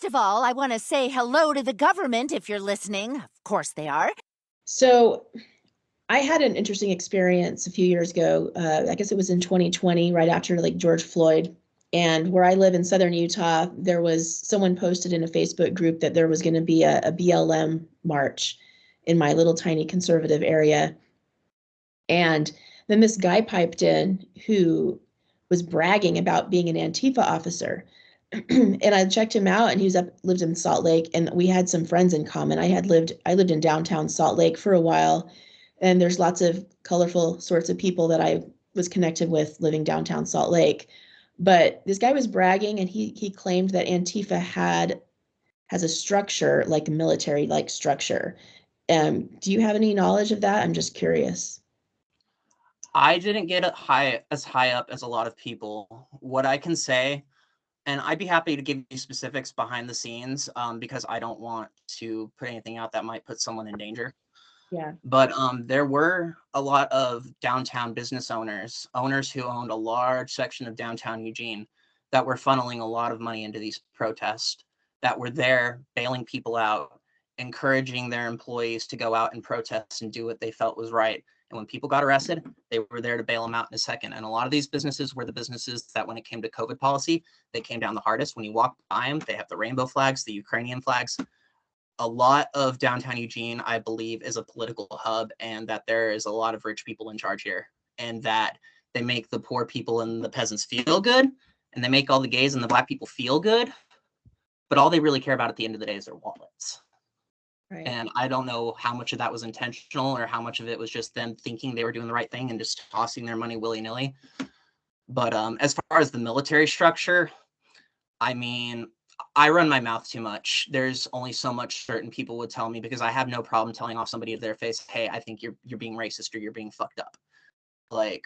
of all, I want to say hello to the government if you're listening. Of course they are. So I had an interesting experience a few years ago. I guess it was in 2020, right after like George Floyd. And where I live in southern Utah, there was someone posted in a Facebook group that there was going to be a BLM march in my little tiny conservative area. And then this guy piped in who was bragging about being an Antifa officer. And I checked him out, and lived in Salt Lake, and we had some friends in common. I lived in downtown Salt Lake for a while, and there's lots of colorful sorts of people that I was connected with living downtown Salt Lake. But this guy was bragging, and he claimed that Antifa has a structure like a military like structure. Do you have any knowledge of that? I'm just curious. I didn't get as high up as a lot of people. What I can say, and I'd be happy to give you specifics behind the scenes, because I don't want to put anything out that might put someone in danger. Yeah. But there were a lot of downtown business owners who owned a large section of downtown Eugene that were funneling a lot of money into these protests, that were there bailing people out, encouraging their employees to go out and protest and do what they felt was right. And when people got arrested, they were there to bail them out in a second. And a lot of these businesses were the businesses that, when it came to COVID policy, they came down the hardest. When you walk by them, they have the rainbow flags, the Ukrainian flags. A lot of downtown Eugene, I believe, is a political hub, and that there is a lot of rich people in charge here, and that they make the poor people and the peasants feel good, and they make all the gays and the black people feel good. But all they really care about at the end of the day is their wallets. Right. And I don't know how much of that was intentional or how much of it was just them thinking they were doing the right thing and just tossing their money willy-nilly. But as far as the military structure, I mean, I run my mouth too much. There's only so much certain people would tell me, because I have no problem telling off somebody to their face, hey, I think you're being racist or you're being fucked up. Like,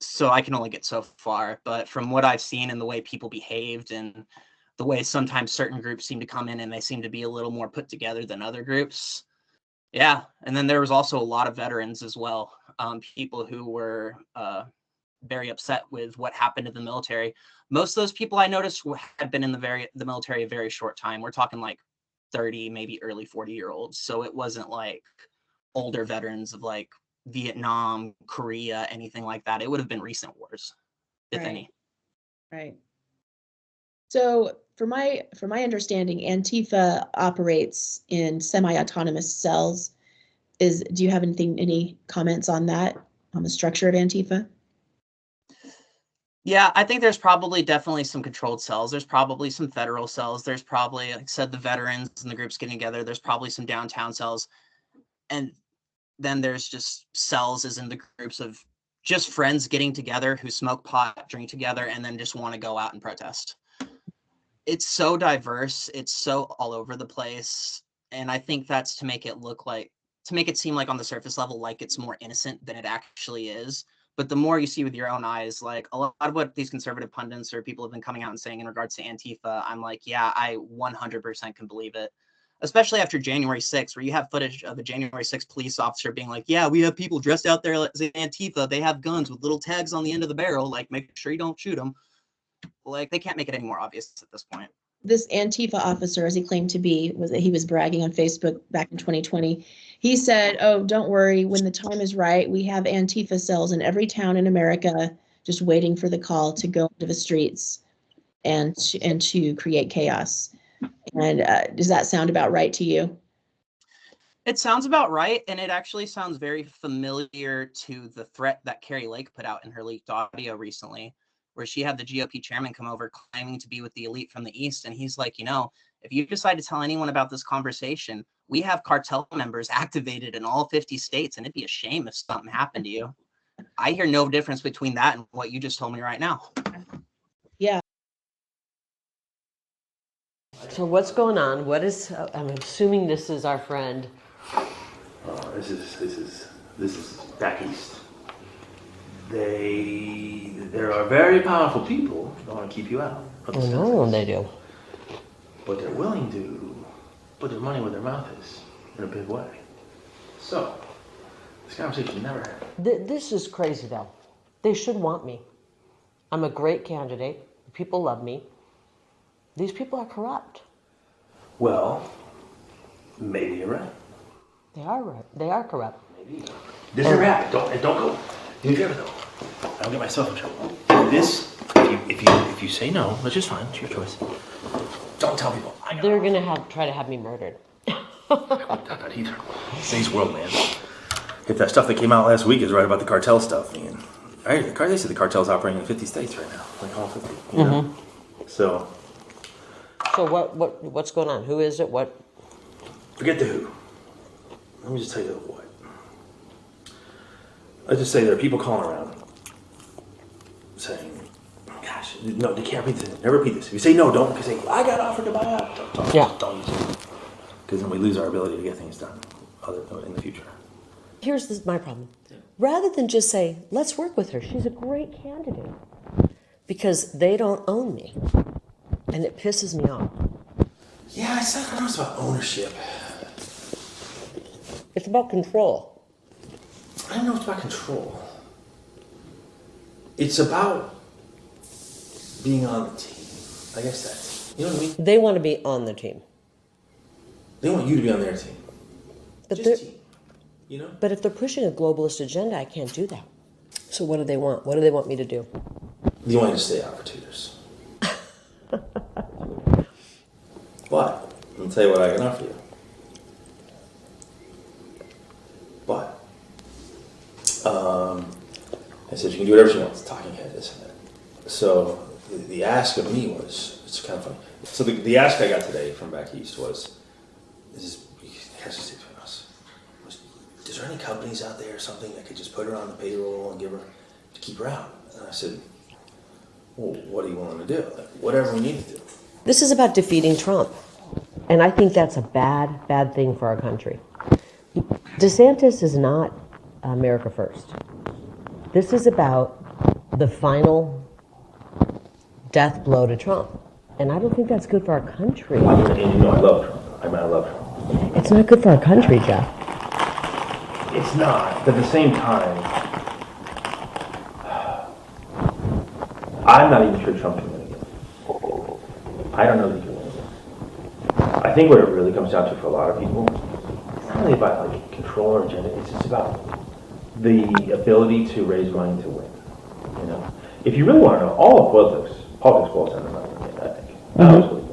so I can only get so far. But from what I've seen and the way people behaved and the way sometimes certain groups seem to come in and they seem to be a little more put together than other groups. Yeah. And then there was also a lot of veterans as well. People who were very upset with what happened to the military. Most of those people I noticed had been in the military a very short time. We're talking like 30, maybe early 40-year-olds. So it wasn't like older veterans of like Vietnam, Korea, anything like that. It would have been recent wars, if any. Right. So for my understanding, Antifa operates in semi-autonomous cells. Do you have any comments on that, on the structure of Antifa? Yeah, I think there's probably definitely some controlled cells. There's probably some federal cells. There's probably, like I said, the veterans and the groups getting together. There's probably some downtown cells. And then there's just cells as in the groups of just friends getting together who smoke pot, drink together, and then just want to go out and protest. It's so diverse. It's so all over the place. And I think that's to make it seem like on the surface level, like it's more innocent than it actually is. But the more you see with your own eyes, like a lot of what these conservative pundits or people have been coming out and saying in regards to Antifa, I'm like, yeah, I 100% can believe it. Especially after January 6th, where you have footage of a January 6th police officer being like, yeah, we have people dressed out there as Antifa. They have guns with little tags on the end of the barrel. Like, make sure you don't shoot them. Like, they can't make it any more obvious at this point. This Antifa officer, as he claimed to be, he was bragging on Facebook back in 2020. He said, oh, don't worry, when the time is right, we have Antifa cells in every town in America just waiting for the call to go into the streets and to create chaos. And does that sound about right to you? It sounds about right, and it actually sounds very familiar to the threat that Carrie Lake put out in her leaked audio recently, where she had the GOP chairman come over claiming to be with the elite from the East. And he's like, if you decide to tell anyone about this conversation, we have cartel members activated in all 50 states, and it'd be a shame if something happened to you. I hear no difference between that and what you just told me right now. Yeah. So what's going on? I'm assuming this is our friend. This is back east. There are very powerful people that want to keep you out. Oh no, they do. But they're willing to put their money where their mouth is in a big way. So, this conversation never happened. This is crazy though. They should want me. I'm a great candidate. People love me. These people are corrupt. Well, maybe you're right. They are right. They are corrupt. Maybe. This never happened. Don't go. Do me a favor though. I'll get myself in trouble. This, if you say no, which is fine, it's your choice. Don't tell people. They're gonna try to have me murdered. Not either. Today's world, man. If that stuff that came out last week is right about the cartel stuff, man. They say the cartel's operating in 50 states right now, like all 50. You know? So what's going on? Who is it? What? Forget the who. Let me just tell you the what. Let's just say there are people calling around saying, gosh, no, they can't repeat this. Never repeat this. If you say no, don't, because say, I got offered to buy out. Don't use it. Because then we lose our ability to get things done in the future. Here's my problem. Rather than just say, let's work with her, she's a great candidate. Because they don't own me. And it pisses me off. Yeah, I don't know it's about ownership. It's about control. I don't know it's about control. It's about being on the team. I guess that's, you know what I mean? They want to be on the team. They want you to be on their team. But Just team. You know? But if they're pushing a globalist agenda, I can't do that. So what do they want? What do they want me to do? They want you to stay out for 2 years. But, I'll tell you what I can offer you. But, I said you can do whatever you want. It's talking head, this and that. So, the ask of me was, it's kind of funny. So the ask I got today from back east was, it has to stay between us. Is there any companies out there or something that could just put her on the payroll and give her, to keep her out? And I said, well, what are you willing to do? Like, whatever we need to do. This is about defeating Trump. And I think that's a bad thing for our country. DeSantis is not America first. This is about the final death blow to Trump. And I don't think that's good for our country. And you know I love Trump. I love Trump. It's not good for our country, Jeff. It's not. But at the same time, I'm not even sure Trump can win again. I don't know that he can win again. I think what it really comes down to for a lot of people, it's not really about like control or agenda. It's just about the ability to raise money to win. You know, if you really want to know, all of politics boils down to money. I think. I always believe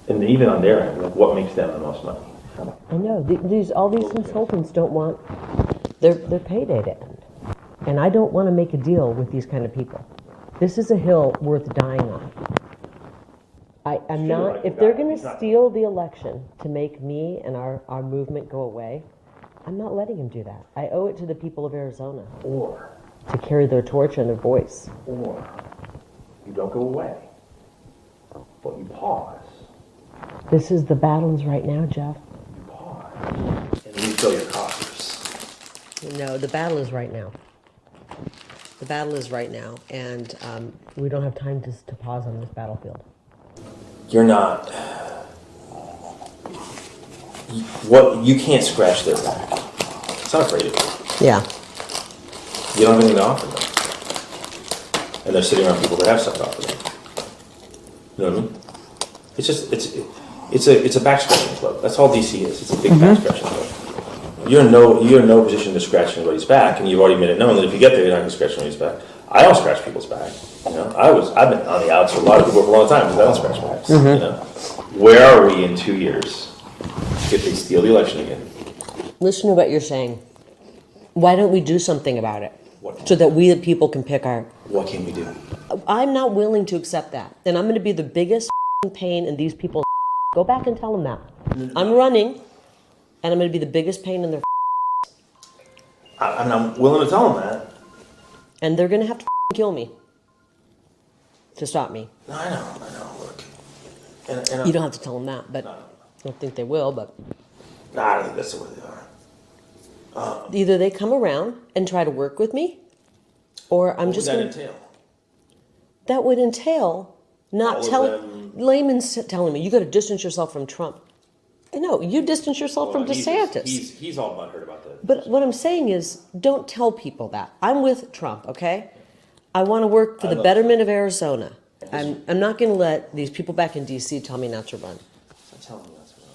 that. And even on their end, like what makes them the most money. I know. All these consultants don't want their payday to end. And I don't want to make a deal with these kind of people. This is a hill worth dying on. I'm not, if they're going to steal the election to make me and our movement go away, I'm not letting them do that. I owe it to the people of Arizona. Or to carry their torch and their voice. Or you don't go away, but you pause. This is the battles right now, Jeff. You pause, and then you fill your coffers. No, the battle is right now. The battle is right now, and we don't have time to pause on this battlefield. You're not. You can't scratch their back. It's not afraid of you. Yeah. You don't have anything to offer them, and they're sitting around people that have stuff to offer them. You know what I mean? It's just it's a back scratching club. That's all DC is. It's a big back scratching club. You're in no position to scratch anybody's back, and you've already made it known that if you get there, you're not going to scratch anybody's back. I don't scratch people's back. You know, I've been on the outs for a lot of people for a long time because I don't scratch backs. You know, where are we in 2 years if they steal the election again? Listen to what you're saying. Why don't we do something about it so that we the people can pick our... What can we do? I'm not willing to accept that. And I'm going to be the biggest pain in these people's... Go back and tell them that. I'm running, and I'm going to be the biggest pain in their... I'm willing to tell them that. And they're going to have to kill me to stop me. No, I know, look. And You don't have to tell them that, but I don't think they will, but... Nah, I don't think that's the way they are. Either they come around and try to work with me, or I'm just going to... What would that entail? That would entail not telling... Layman's telling me, you got to distance yourself from Trump. No, you distance yourself from DeSantis. He's all butthurt about that. But what I'm saying is, don't tell people that. I'm with Trump, okay? I want to work for the betterment of Arizona. I'm not going to let these people back in D.C. tell me not to run. I'm telling you that's what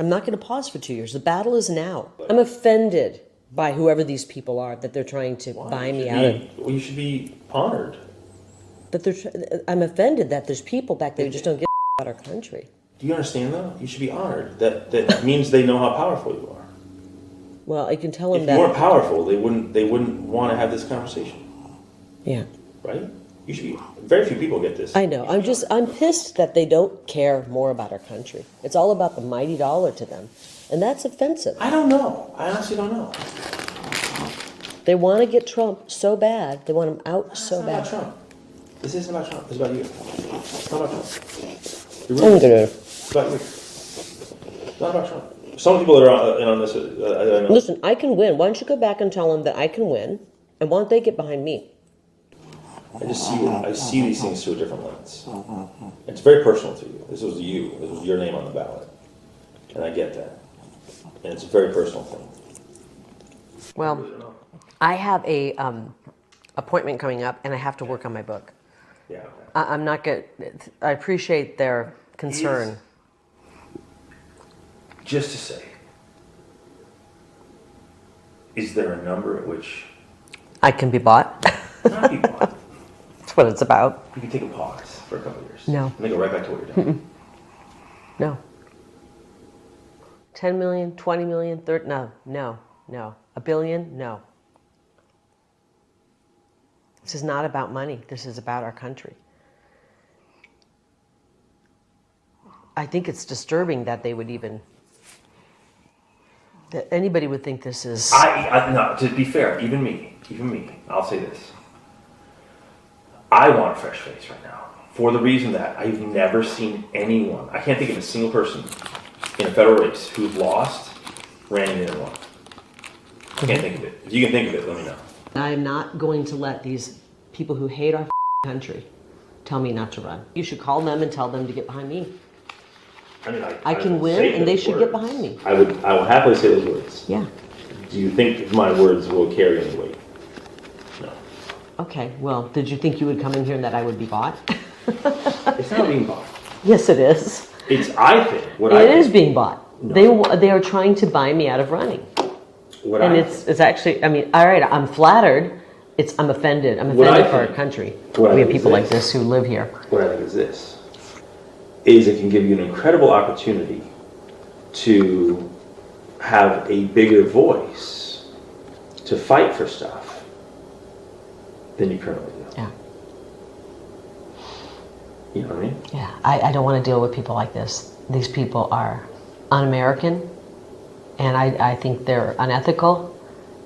I'm not going to pause for 2 years. The battle is now. I'm offended by whoever these people are that they're trying to buy me out of. Well, you should be honored. I'm offended that there's people back there who just don't give about our country. Do you understand though? You should be honored. That means they know how powerful you are. Well, I can tell them If that. you weren't powerful, they wouldn't want to have this conversation. Yeah. Right? You should be. Very few people get this. I know. I'm pissed that they don't care more about our country. It's all about the mighty dollar to them. And that's offensive. I don't know. I honestly don't know. They want to get Trump so bad. They want him out so It's not bad. about Trump. This isn't about Trump. It's about you. It's not about Trump. It's about you. It's not about Trump. Some people that are in on this, I know. Listen, I can win. Why don't you go back and tell them that I can win? And why don't they get behind me? I see these things through a different lens. It's very personal to you. This was you. This was your name on the ballot. And I get that. And it's a very personal thing. Well, I have a appointment coming up, and I have to work on my book. Yeah. Okay. I'm not good. I appreciate their concern. Just to say, is there a number at which I can be bought. not be bought? That's what it's about. You can take a pause for a couple of years. No. And then go right back to what you're doing. No. 10 million, 20 million, 30, no. A billion, no. This is not about money. This is about our country. I think it's disturbing that they would even, that anybody would think this is. No, to be fair, even me, I'll say this. I want a fresh face right now for the reason that I've never seen anyone, I can't think of a single person in a federal race who's lost, ran in and won. I can't think of it. If you can think of it, let me know. I'm not going to let these people who hate our country tell me not to run. You should call them and tell them to get behind me. I mean, I can would win, say and they those should words. get behind me. I will happily say those words. Yeah. Do you think my words will carry any weight? No. Okay, well, did you think you would come in here and that I would be bought? It's not being bought. Yes, it is. It's, I think, It is being bought. No. They are trying to buy me out of running. What And I it's actually, I mean, all right, I'm flattered. I'm offended. I'm What I offended for our think- country. what I We have think people is like this. this who live here. What I think is this, is it can give you an incredible opportunity to have a bigger voice to fight for stuff than you currently do. Yeah. You know what I mean? Yeah, I don't want to deal with people like this. These people are un-American, and I think they're unethical,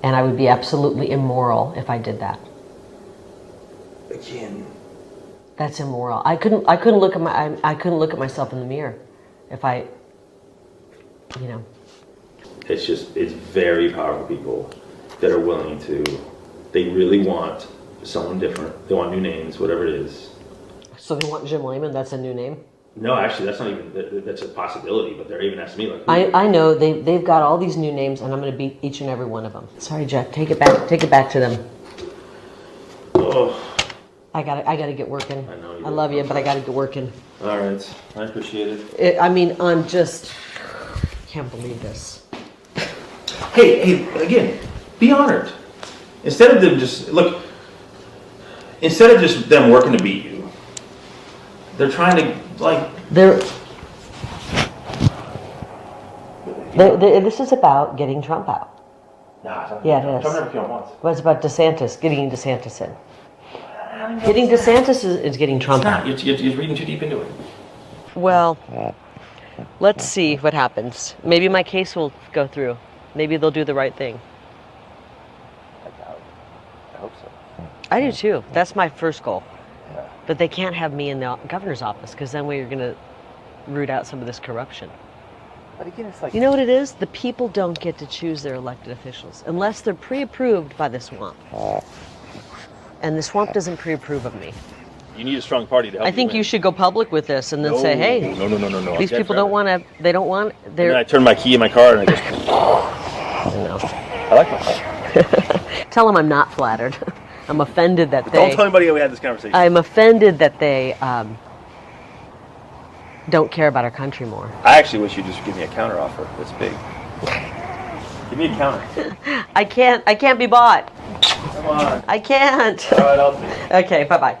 and I would be absolutely immoral if I did that. Again, That's immoral. I couldn't look at myself in the mirror if I, you know. it's very powerful people that are willing to, they really want someone different. They want new names, whatever it is. So they want Jim Lehman. That's a new name. No, actually, that's not even, that's a possibility, but they're even asking me like, I know they've got all these new names, and I'm going to beat each and every one of them. Sorry, Jeff. Take it back to them. oh, I gotta get working. I know you I do. love you, but I gotta get working. all right, I appreciate it. I'm just can't believe this. Hey, again, be honored. Instead of them just them working to beat you, they're trying to like. This is about getting Trump out. Nah, it's not. Yeah, it is. Trump never came on once. Well, it's about DeSantis, getting DeSantis in. Getting DeSantis is getting Trump out. You're reading too deep into it. Well, let's see what happens. Maybe my case will go through. Maybe they'll do the right thing. I hope so. I do too. That's my first goal. But they can't have me in the governor's office because then we're going to root out some of this corruption. But again, it's like, You know what it is? The people don't get to choose their elected officials unless they're pre-approved by the swamp. And the swamp doesn't pre-approve of me. you need a strong party to help. I think you should go public with this and then say, hey, No. these people don't want to, they don't want, And then I they're, turn my key in my car and I just. you know. I like my car. Tell them I'm not flattered. I'm offended that Don't they. tell anybody we had this conversation. I'm offended that they don't care about our country more. I actually wish you'd just give me a counter offer that's big. Give me a counter. I can't be bought. Come on. I can't. All right, I'll see. Okay, bye-bye.